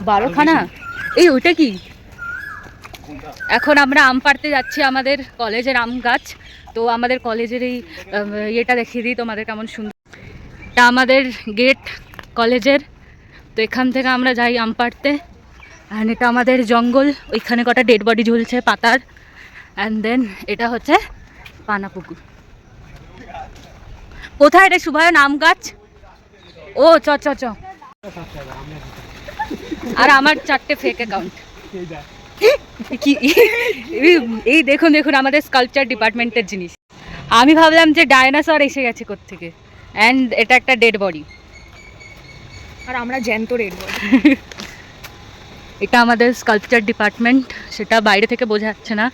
12খানা। এই ওইটা কি? এখন আমরা আম পাড়তে যাচ্ছি, আমাদের কলেজের আম গাছ। তো আমাদের কলেজের এই ইয়েটা দেখিয়ে দিই তোমাদের কেমন সুন্দর। এটা আমাদের গেট কলেজের। তো এখান থেকে আমরা যাই আম পাড়তে। অ্যান্ড এটা আমাদের জঙ্গল, ওইখানে কটা ডেড বডি ঝুলছে পাতার। অ্যান্ড দেন এটা হচ্ছে পানাপুকুর। কোথায় রে শুভায়ন আম গাছ? ও চ চ চ। আর আমার 4টে ফেক অ্যাকাউন্ট। কি এই দেখুন দেখুন আমাদের স্কাল্পচার ডিপার্টমেন্টের জিনিস। আমি ভাবলাম যে ডায়নোসর এসে গেছে কোত্থেকে। অ্যান্ড এটা একটা ডেড বডি, আর আমরা জ্যান্ত ডেড বডি। এটা আমাদের স্কাল্পচার ডিপার্টমেন্ট, সেটা বাইরে থেকে বোঝা যাচ্ছে না।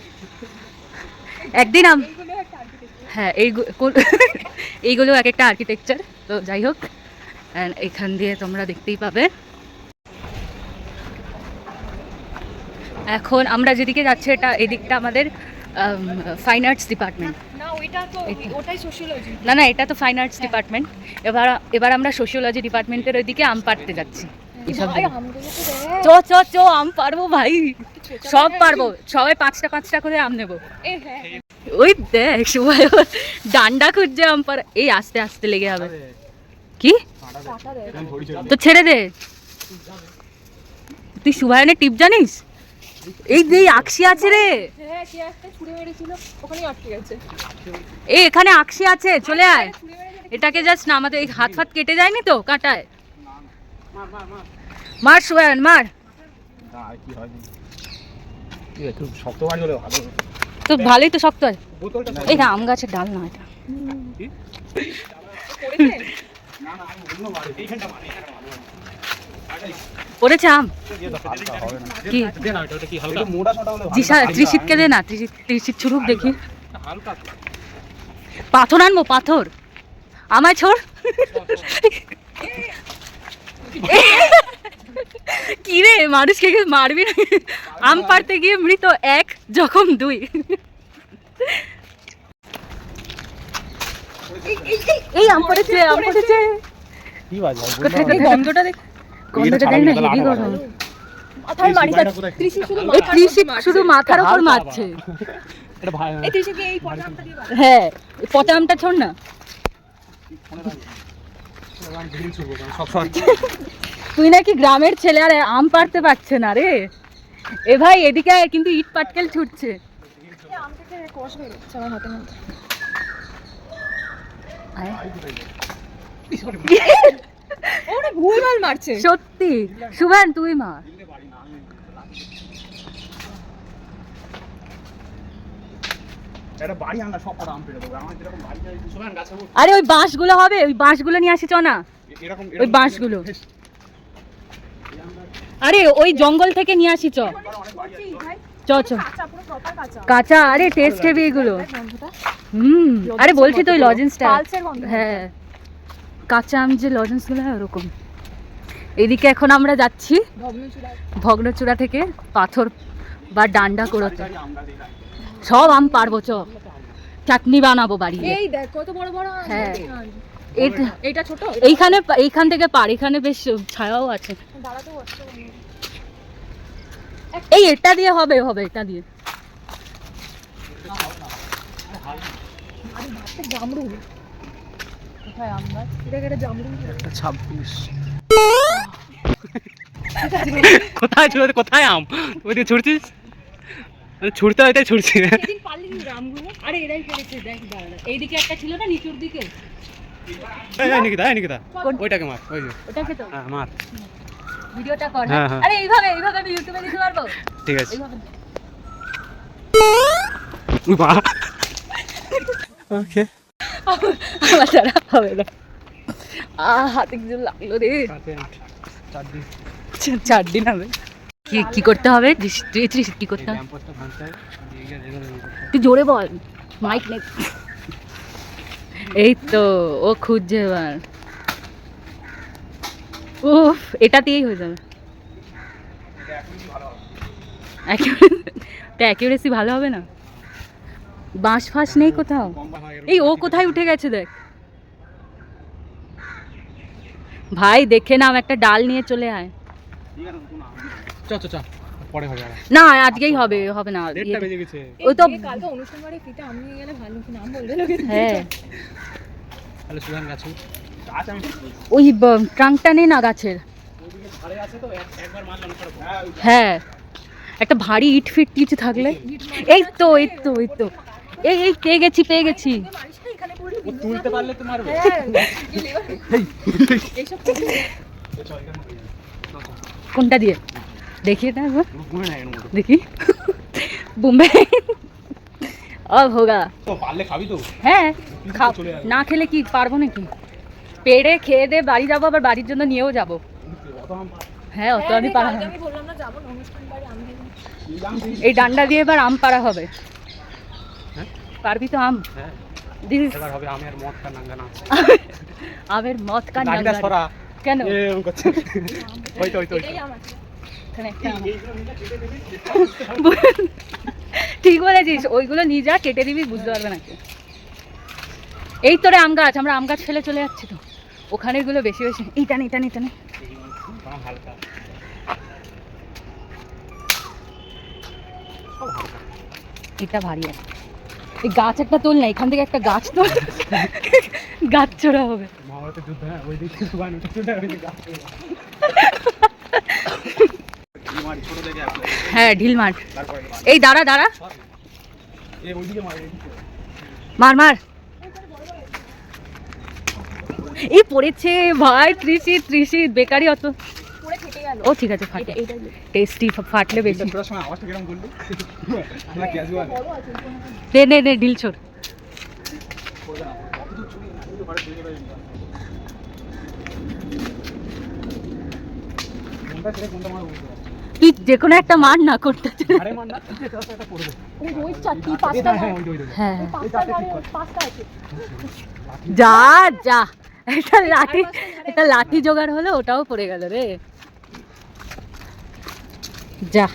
একদিন হ্যাঁ এইগুলো এক একটা আর্কিটেকচার। তো যাই হোক, অ্যান্ড এখান দিয়ে তোমরা দেখতেই পাবে। এখন আমরা যেদিকে যাচ্ছি এটা এদিকটা আমাদের ফাইন আর্টস ডিপার্টমেন্ট। না না, এটা তো ফাইন আর্টস ডিপার্টমেন্ট। এবার আমরা সোশিওলজি ডিপার্টমেন্টের ওইদিকে আম পাড়তে যাচ্ছি। চো চো চো, আম পারবো ভাই, সব পারবো। সবাই 5টা করে আম নেবো। ওই দেখ সবাই ডান্ডা খুঁজছে আম পার। এই আস্তে আস্তে লেগে যাবে। কি তো ছেড়ে দে। তুই সুভায়নের টিপ জানিস? এই যে আকশি আছে রে, এই এখানে আকশি আছে, চলে আয়। এটাকে জাস্ট না, আমাদের এই হাত ফাত কেটে যায়নি তো কাঁটায়। মার সুভায়ন মার। তো ভালোই তো শক্ত হয়। এই না আম গাছের ডাল না এটা। পড়েছে আম কি? ত্রিশিতকে দে না, ত্রিশিত ছুড়ুক দেখি। পাথর আনবো, পাথর আমায় ছোড়। কি রে মানুষকে মারবি না? আম পাড়তে গিয়ে মৃত 1, জখম 2। এই আম পড়েছে, আম পড়েছে। কি বাজে গন্ধটা দেখ, গন্ধটা দেখ না, হেভি গরম। মাথার মারিটা ত্রিশিত শুধু মাথার উপর মারছে। এই ত্রিশিতকে এই পচা আমটা দিয়ে মার। হ্যাঁ পচা আমটা ছোড় না। তুই নাকি গ্রামের ছেলে আর আম পাড়তে পারছে না রে। এ ভাই এদিকে কিন্তু ইট পাটকেল ছুটছে। ভুলভাল মারছে সত্যি। সুভান তুই মার। আরে ওই বাঁশগুলো হবে, ওই বাঁশগুলো নিয়ে আসি চ না, ওই বাঁশগুলো। আরে ওই জঙ্গল থেকে নিয়ে আসি চ চ চ। কাঁচা, আরে টেস্ট হেভি এগুলো। আরে বলছি তো ওই লজেন্সটা। হ্যাঁ কাঁচা আম যে লজেন্সগুলো হয় ওরকম। এদিকে এখন আমরা যাচ্ছি ভগ্নচূড়া থেকে পাথর বা ডান্ডা করতে। সব আম পারবো, চ চাটনি বানাবো বাড়ি। এই দেখ কত বড় বড়। হ্যাঁ এইটা ছোট। এইখান থেকে পার, এখানে বেশ ছায়াও আছে। এই এটা দিয়ে হবে এটা দিয়ে। জামরুল কোথায়? আম গাছ দেখ, এটা জামরুল। 26 কোথায় ছুড়ে, কোথায় আম ওই দিয়ে ছুড়ছিস? ছুড়তে হয় তাই ছুড়ছি। সেদিন পারলি না আমগুলো। আরে এরাই পেরেছে দেখ, দাঁড়া এইদিকে একটা ছিল না নিচুর দিকে। এই নিকিতা ওইটাকে মার, ওই যে ওটাকে তো হ্যাঁ মার। ভিডিওটা কর। হ্যাঁ। আরে এইভাবে আমি ইউটিউবে দিতে পারবো। ঠিক আছে। এইভাবে বাহ ওকে। আমার দ্বারা হবে না। হাতে কিছু লাগলো রে। 4 দিন হবে। কি করতে হবে? কি করতে হবে? তুই জোরে বল, মাইক নেই। এই তো ও খুঁজছে এবার। উফ এটাতেই হয়ে যাবে। অ্যাকিউরেসি ভালো হবে না। বাঁশ ফাঁস নেই কোথাও। এই ও কোথায় উঠে গেছে দেখ। ভাই দেখে নাম, একটা ডাল নিয়ে চলে আয়। চ চ চ পরে হবে আর না আজকেই হবে, হবে না। ডেটটা বেজে গেছে। ওই তো কালকে অনুষ্ঠান বাড়ি ফিতে আমি নিয়ে গেলে ভালো কি নাম বলবে লোকে। হ্যাঁ তাহলে সুধান গাছ আমি ওই ট্রাঙ্কটা নেই না গাছের। ওইদিকে ধারে আছে তো একবার মারলাম পরে। হ্যাঁ একটা ভারী ইট ফিট কিছু থাকলে। এই তো এই তো এই তো এই এই পেয়ে গেছি পেয়ে গেছি। ও তুলতে পারলে তো মারবে। এইসব কোনটা দিয়ে দেখি এটা একবার ঘুরে না এর মতো। দেখি বোম্বে अब होगा। তো পারলে খাবি তো। হ্যাঁ না খেলে কি পারবো নাকি? পেড়ে খেয়ে দে বাড়ি যাবো, আবার বাড়ির জন্য নিয়েও যাবো। হ্যাঁ অত আমি পারা হবে। আমি বললাম না যাবো না অনুষ্ঠান বাড়ি আমি। এই ডান্ডা দিয়ে এবার আম পারা হবে। হ্যাঁ পারবি তো আম? হ্যাঁ দিস এবার হবে আমের মদ কা নাঙ্গা নাচ। আমের মদ কা গাড়িটা নাঙ্গা। সরা। কেন? এরকম করছে। ওই তো ওই তো ওই তো। এই আমার এখানে একটা আম। ঠিক বলেছিস, ওইগুলো নিয়ে যা কেটে দিবি, বুঝতে পারবে না কেউ। এই তোরে আম গাছ, আমরা আম গাছ ফেলে চলে যাচ্ছি তো, ওখানের গুলো বেশি বেশি। এইটা নেই এটা নেই এটা নেই। হালকা এটা ভারী আছে। এই গাছ একটা তোল না, এখান থেকে একটা গাছ তোল, গাছ চোরা হবে। মহাভারতের যুদ্ধ হ্যাঁ ওই দিকে সুগান ওটা চলে ওই দিকে গাছ। এই মার ছোট দেখে আসলে হ্যাঁ ঢিল মার। তারপরে এই দাঁড়া দাঁড়া, এই ওইদিকে মার এইদিকে। মার মার। এই পড়েছে ভাই, ত্রিশি বেকারি অত। পুরো ফেটে গেল। ও ঠিক আছে ফাটে, এইটা টেস্টি ফাটলে বেশি। তোর সময় আওয়াজটা কিরকম করলি? আমরা ক্যাজুয়াল বড় আছে। দে নে নে ঢিল ছোড়। করে না কত দূর চুরি না তুই ঘরে চলে যাবি। কোনটা ছেড়ে কোনটা মার বলতে পারছিস? তুই যে কোনো একটা মার না করতে। আরে মার না তুই যেটা একটা করবে। ওই ওই চারটি পাঁচটা হ্যাঁ ওই ওই হ্যাঁ পাঁচটা ধারে পাঁচটা আছে। যা যা, একটা লাঠি জোগাড় হলো, ওটাও পড়ে গেল রে। যা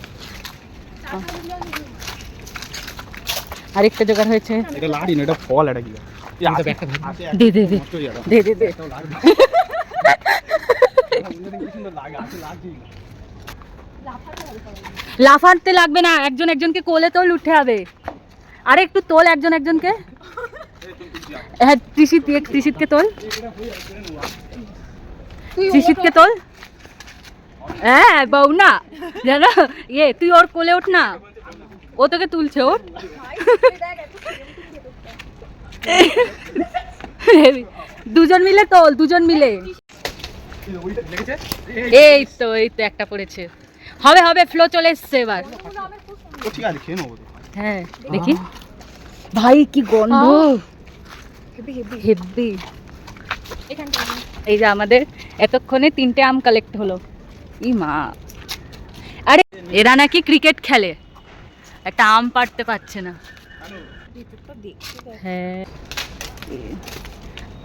আরেকটা জোগাড় হয়েছে। এটা লাড়ি না এটা ফল এটা কি? এই আটা ব্যাগটা দে দে দে দে দে দে। লাফাতে লাগবে না, একজন একজনকে কোলে তোল, উঠে হবে। আরে একটু তোল একজন একজনকে। হ্যাঁ ত্রিশিতকে তোল, ত্রিশিতকে তোল। হ্যাঁ বউ না জানো, ইয়ে তুই ওর কোলে ওঠ না, ও তোকে তুলছে। ওঠ দুজন মিলে তোল, দুজন মিলে। এই তো একটা পড়েছে। হবে হবে, ফ্লো চলে এসছে এবার। ঠিক আছে খেয়ে নেবো। হ্যাঁ দেখি ভাই কি গন্ধ, হেব্বি। এই যে আমাদের এতক্ষণে 3টে আম কালেক্ট হলো। ই মা, আরে এরা নাকি ক্রিকেট খেলে, একটা আম পাড়তে পারছে না। হ্যাঁ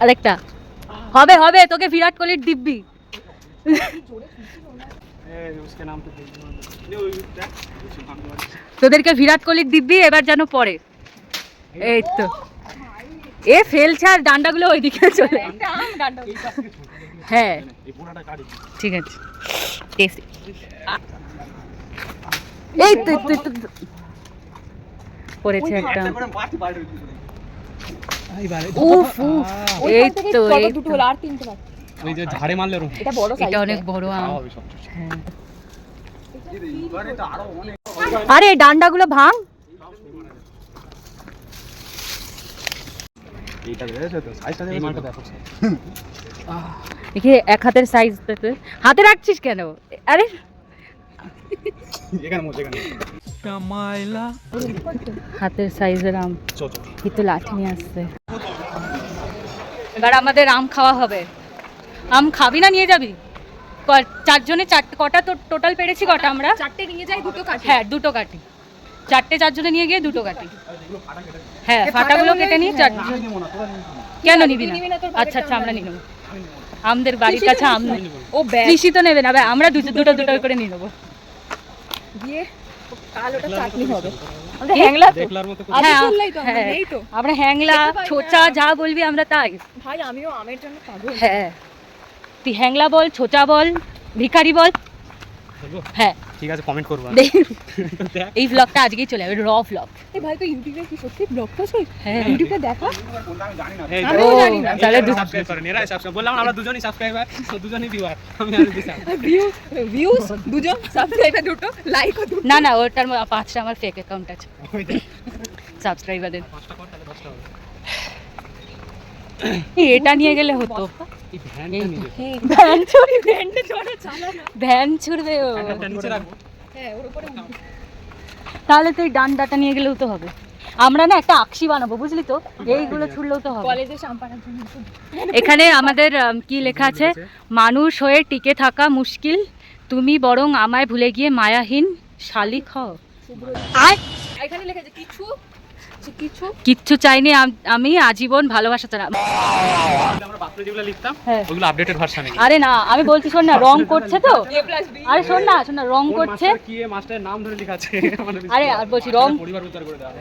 আরেকটা হবে হবে, তোকে বিরাট কোহলির দিব্যি। তোদেরকে বিরাট কোহলির দিব্যি এবার যেন পড়ে। এই তো এ ফেলছে, আর ডান্ডাগুলো ওইদিকে চলে। হ্যাঁ ঠিক আছে, এই তো পড়েছে একটা। উফ উফ, এই তো দুটো হলো আর তিনটে বাকি। ওই যে ঝাড়ে মারলে এটা বড় সাইজ। এটা অনেক বড় আম। হবে সব। হ্যাঁ আরে ডান্ডাগুলো ভাঙ। এইটা দেখেছো তো সাইজটা দেখেছো? এই মালটা দেখো। দেখি এক হাতের সাইজ, হাতে রাখছিস কেন? আরে এখানে মোজ এখানে। হাতের সাইজের আম। চো চো। কিন্তু লাঠি নিয়ে আসছে। এবার আমাদের আম খাওয়া হবে। আম খাবি না নিয়ে যাবি? চারজনে কটা তো টোটাল পেরেছি কটা আমরা? চারটে নিয়ে যাই, দুটো কাটি। হ্যাঁ দুটো কাটি, চারটে চারজনে নিয়ে গিয়ে দুটো কাটি। হ্যাঁ ফাটাগুলো কেটে নিই চারজন। কেন নিবি না? আচ্ছা আচ্ছা আমরা নিয়ে নেবো, আমাদের বাড়ির কাছে আম নেই। ও ব্যাগ কৃষি তো নেবে না, আমরা দুটো দুটো করে নিয়ে নেবো। দিয়ে কাল ওটা চাটনি হবে। আমাদের হ্যাংলা তো। দেখলার মতো আজ হ্যাঁ, শুনলাই তো আমরা, হ্যাঁ। নেই তো। আমরা হ্যাংলা খেতে পাই না। ছোচা যা বলবি আমরা তাই। ভাই আমিও আমের জন্য পাগল। হ্যাঁ তুই হ্যাংলা বল, ছোটা বল, ভিখারি বল। বলবো? হ্যাঁ ঠিক আছে, কমেন্ট করবো। দেখ, এই ব্লগটা আজকেই চলে যাবে, র ব্লগ। এই ভাই তো ইউটিউবে কি সত্যি ব্লগ পোস্ট হয়? হ্যাঁ ইউটিউবে দেখা এই আমিও ও, জানি না। তাহলে সাবস্ক্রাইব করেন, এরাই সাবস্ক্রাইব। বললাম না, আমরা দুজনই সাবস্ক্রাইবার, দুজনই ভিউয়ার। আমি আর দিশা। ভিউজ দুজন, সাবস্ক্রাইবার দুটো, লাইকও দুটো। না না, ওটার 5টা আমার ফেক অ্যাকাউন্ট আছে সাবস্ক্রাইবারদের। 5টা কর, তাহলে 10টা হবে। এটা নিয়ে গেলে হতো। এই ভ্যানটা নিয়ে যেতে। ভ্যান ছুড়বে, ব্র্যান্ডে চড়া চালা না। ভ্যান ছুড়বে ও। ভ্যানটা নিচে রাখবো। হ্যাঁ ওর উপরে তাহলে তো এই ডান্ডাটা নিয়ে গেলেও তো হবে। আমরা না একটা আকশি বানাবো, বুঝলি তো, এইগুলো ছুড়লেও তো হবে। কলেজে শ্যাম্পানের জন্য। এখানে আমাদের কি লেখা আছে, মানুষ হয়ে টিকে থাকা মুশকিল, তুমি বরং আমায় ভুলে গিয়ে মায়াহীন শালিক হও। এখানে লেখা আছে কিছু কিছু কিচ্ছু চাইনি আমি আজীবন ভালোবাসা চাই। আমরা বাথরুমে যেগুলো লিখতাম, হ্যাঁ। ওগুলো আপডেটেড ভার্সন। আরে না, আমি বলছি শোন না, রং করছে তো। A+B আরে শোন না, রং করছে। কি এ মাস্টারের নাম ধরে লেখা আছে? আরে আর বলছি রং, পরিবার উদ্ধার করে দাও।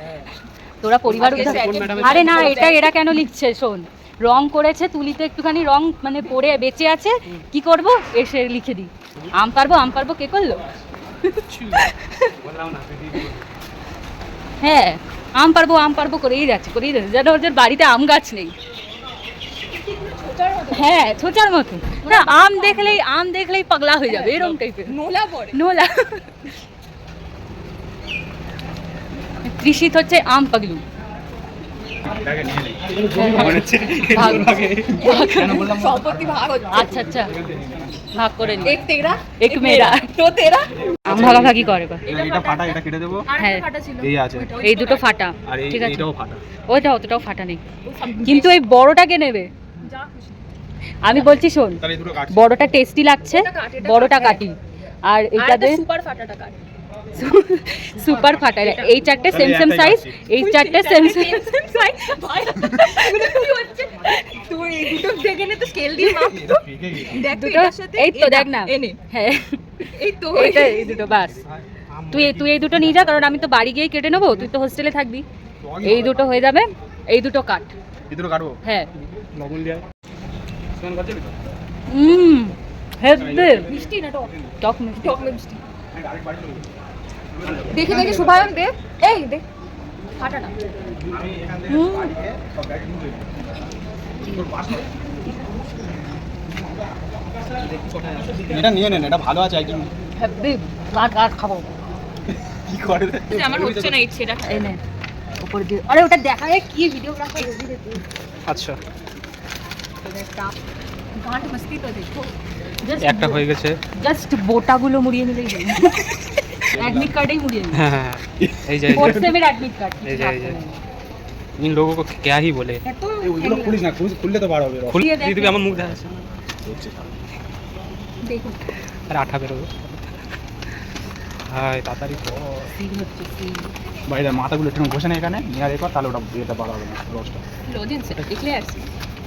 তোরা পরিবার আজকে উদ্ধার- কোন ম্যাডামের আরে না, এটা এরা কেন লিখছে শোন, রং করেছে, তুলিতে একটুখানি রং মানে পড়ে বেঁচে আছে, কি করব এসে লিখে দিই আম পারবো কে করলো। বললাম না, হ্যাঁ, আম পারবো করেই যাচ্ছে যেন ওর যে বাড়িতে আম গাছ নেই। হ্যাঁ, ছোটার মতো না, আম দেখলেই পাগলা হয়ে যাবে, এরকম টাইপের নোলা পড়ে। নোলা। তৃষিত হচ্ছে আম পাগলু। ব্যাগে নিয়ে নেই। ভাগ। সম্পত্তি ভাগ হচ্ছে। আচ্ছা ভাগ করে নি। এক তেরা এক মেয়েরা তো তেরা। আম ভাগাভাগি করে বা। এটা ফাটা, এটা কেটে দেবো। হ্যাঁ, ফাটা ছিল। এই আছে, এই দুটো ফাটা, আর ঠিক আছে, এইটাও ফাটা। ওইটা অতটাও ফাটা নেই, কিন্তু এই বড়টাকে নেবে। যা খুশি। আমি বলছি শোন, তাহলে এই দুটো কাটছি। বড়টা টেস্টি লাগছে, এটা কাট, এটা বড়টা কাট, কাটি, আর আর এটা একটা দে সুপার ফাটাটা কাট। সুপার ফাটা। এই চারটে সেম সেম সাইজ, এই চারটে সেম সেম। ভাই কি হচ্ছে? তুই এই দুটো দেখে নে তো স্কেল দিয়ে মাপ তো। পেকে গেছে। দেখ তো দুটো এটার সাথে এই তো এটা, দেখ না, এনে হ্যাঁ এই তো এই দুটো বাস। তুই এই দুটো নিয়ে যা, কারণ আমি তো বাড়ি গিয়ে কেটে নেবো, তুই তো হোস্টেলে থাকবি। এই দুটো হয়ে যাবে, এই দুটো কাট। এই দুটো কাটবো। হ্যাঁ, লবণ দিয়ে শোন করতে দিতো। হেভি মিষ্টি না টক? টক মিষ্টি। টক মিষ্টি। দেখে দেখে শুভায়ন দে, এই দে ফাটাটা। এটা নিয়ে নেন, এটা ভালো আছে একজন। হেভি কাট খাবো। কি করে আমার হচ্ছে না ইচ্ছে এটা। এই নে উপর দিয়ে, আরে ওটা দেখা যায় কি ভিডিওগ্রাফার রেডি রে তুই। আচ্ছা, গাঁট মস্তি তো দেখো। একটা হয়ে গেছে। জাস্ট বোটাগুলো মুড়িয়ে নিলেই হবে। এডমিট কার্ডেই মুড়িয়ে নিই। হ্যাঁ, এই যে फोर्थ सेमेर एडमिट कार्ड। এই যে इन लोगों को क्या ही बोले। এত ওইগুলো খুলিস না, খুললে তো বার হবে। খুল দিদি, আমার মুখ দেখাচ্ছে। দেখো আরে আঠা বেরোবে। হাই তাড়াতাড়ি কর। सीन হচ্ছে सीन। বাইরে মাথাগুলো একটু বসে না এখানে নিয়ে রেখো, তাহলে ওটা এটা বার হবে না রসটা। লজেন্স দেখলে আসছে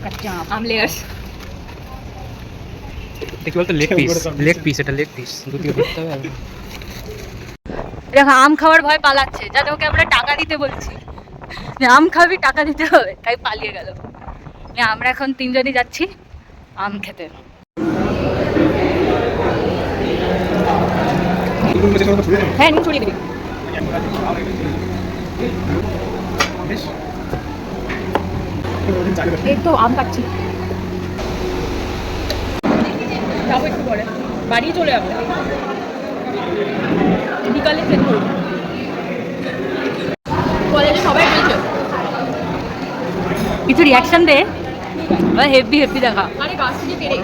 कच्चा आम। আমলে আসছে। দেখি বলতো লেগ পিস এটা লেগ পিস দুটো করতে হবে। দেখো আম খাওয়ার ভয় পালাচ্ছে, জানো ওকে আমরা টাকা দিতে বলছি যে আম খাবি টাকা দিতে হবে, তাই পালিয়ে গেল। আমরা এখন তিনজনই যাচ্ছি আম খেতে। হ্যাঁ, নিয়ে ছড়িয়ে দিবি। এই তো আম কাটছি। যাবো একটু পরে, বাড়ি চলে যাবো, বিকালে ট্রেন করবো। কলেজে সবাই বলছে কিছু রিয়াকশন দে, হেভি দেখা। আরে গাছ থেকে পেরে